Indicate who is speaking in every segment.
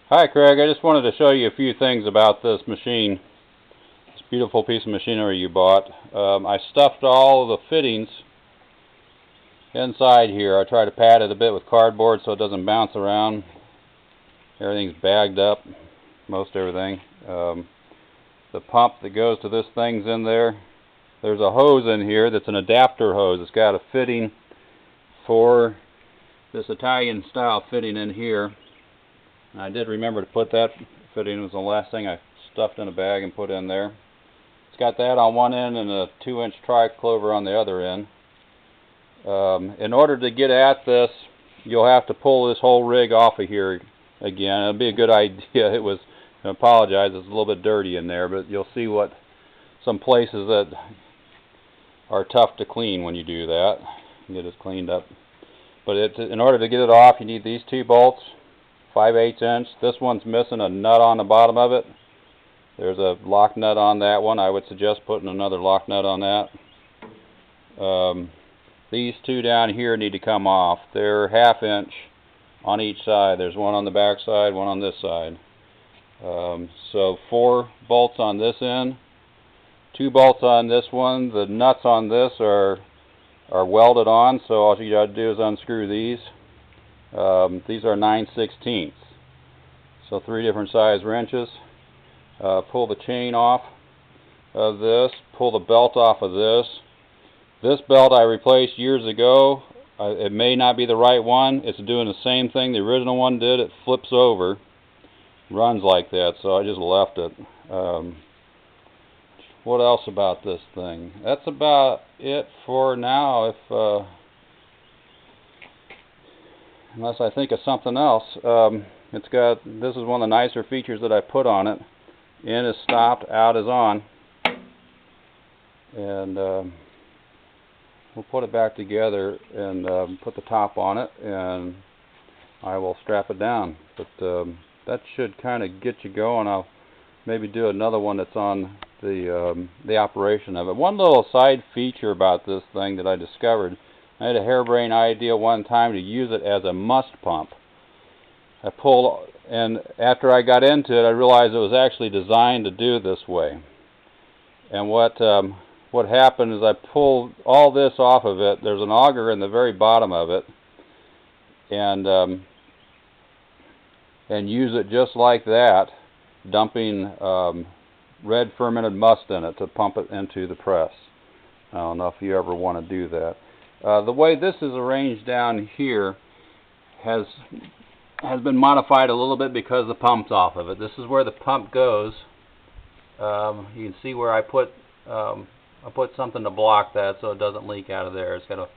Speaker 1: Hi Craig, I just wanted to show you a few things about this machine. This beautiful piece of machinery you bought. I stuffed all of the fittings inside here. I try to pad it a bit with cardboard so it doesn't bounce around. Everything's bagged up, most everything. The pump that goes to this thing's in there. There's a hose in here that's an adapter hose. It's got a fitting for this Italian style fitting in here. I did remember to put that fitting. It was the last thing I stuffed in a bag and put in there. It's got that on one end and a 2-inch tri-clover on the other end. In order to get at this, you'll have to pull this whole rig off of here again. It'll be a good idea. It was, I apologize, it's a little bit dirty in there, but you'll see what some places that are tough to clean when you do that. Get it cleaned up. But in order to get it off, you need these 2 bolts. 5/8 inch. This one's missing a nut on the bottom of it. There's a lock nut on that one. I would suggest putting another lock nut on that. These 2 down here need to come off. They're 1/2 inch on each side. There's one on the back side, one on this side. So 4 bolts on this end, 2 bolts on this one. The nuts on this are welded on, so all you got to do is unscrew these. These are 9/16, so 3 different size wrenches. Pull the chain off of this, pull the belt off of this. This belt I replaced years ago. It may not be the right one. It's doing the same thing the original one did. It flips over, runs like that, so I just left it. What else about this thing? That's about it for now. Unless I think of something else. This is one of the nicer features that I put on it. In is stopped, out is on. And we'll put it back together and put the top on it, and I will strap it down. But that should kind of get you going. I'll maybe do another one that's on the operation of it. One little side feature about this thing that I discovered. I had a harebrained idea one time to use it as a must pump. And after I got into it, I realized it was actually designed to do this way. And what happened is I pulled all this off of it. There's an auger in the very bottom of it, and use it just like that, dumping red fermented must in it to pump it into the press. I don't know if you ever want to do that. The way this is arranged down here has been modified a little bit because the pump's off of it. This is where the pump goes. You can see where I put something to block that so it doesn't leak out of there. It's got a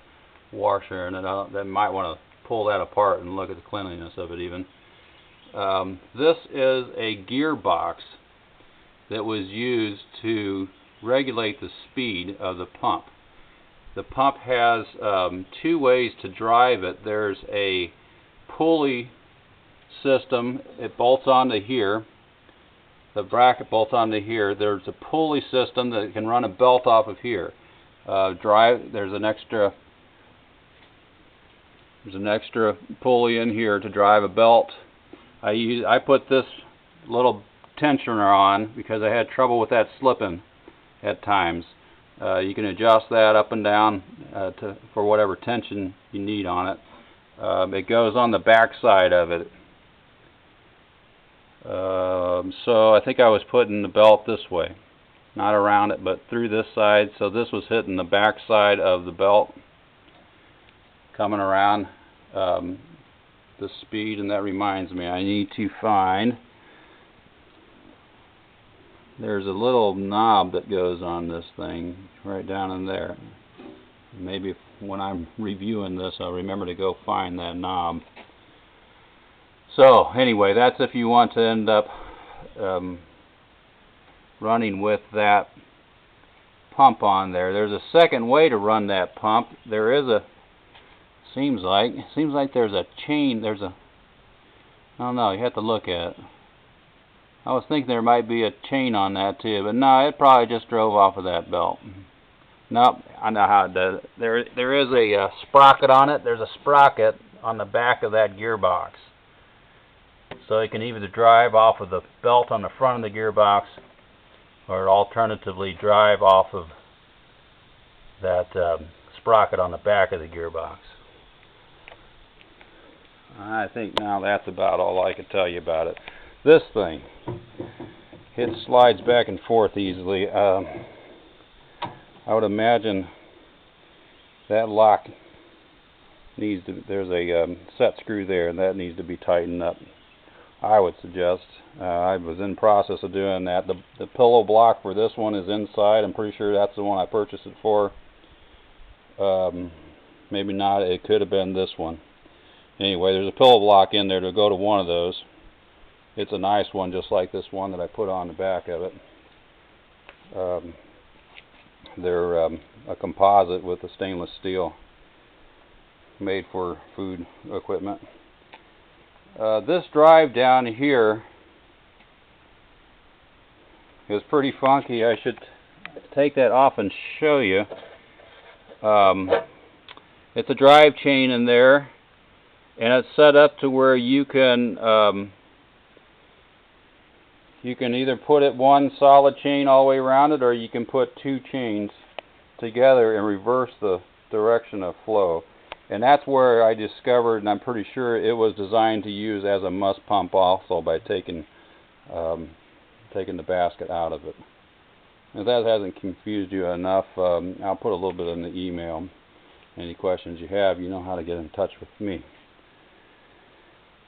Speaker 1: washer in it. I might want to pull that apart and look at the cleanliness of it even. This is a gearbox that was used to regulate the speed of the pump. The pump has 2 ways to drive it. There's a pulley system. It bolts onto here. The bracket bolts onto here. There's a pulley system that can run a belt off of here. There's an extra pulley in here to drive a belt. I put this little tensioner on because I had trouble with that slipping at times. You can adjust that up and down for whatever tension you need on it. It goes on the back side of it. So I think I was putting the belt this way, not around it, but through this side. So this was hitting the back side of the belt, coming around the speed. And that reminds me, I need to find. There's a little knob that goes on this thing right down in there. Maybe when I'm reviewing this, I'll remember to go find that knob. So anyway, that's if you want to end up running with that pump on there. There's a second way to run that pump. There is seems like there's a chain. I don't know, you have to look at it. I was thinking there might be a chain on that too, but no, it probably just drove off of that belt. Nope, I know how it does it. There is a sprocket on it. There's a sprocket on the back of that gearbox. So it can either drive off of the belt on the front of the gearbox, or alternatively drive off of that sprocket on the back of the gearbox. I think now that's about all I can tell you about it. This thing, it slides back and forth easily. I would imagine that lock needs to, there's a set screw there, and that needs to be tightened up, I would suggest. I was in process of doing that. The pillow block for this one is inside. I'm pretty sure that's the one I purchased it for. Maybe not. It could have been this one. Anyway, there's a pillow block in there to go to one of those. It's a nice one, just like this one that I put on the back of it. They're a composite with a stainless steel, made for food equipment. This drive down here is pretty funky. I should take that off and show you. It's a drive chain in there, and it's set up to where you can either put it one solid chain all the way around it, or you can put two chains together and reverse the direction of flow. And that's where I discovered, and I'm pretty sure it was designed to use as a must pump also, by taking the basket out of it. If that hasn't confused you enough, I'll put a little bit in the email. Any questions you have, you know how to get in touch with me.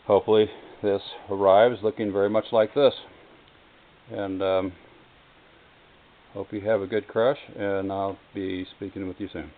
Speaker 1: Hopefully this arrives looking very much like this. And hope you have a good crush, and I'll be speaking with you soon.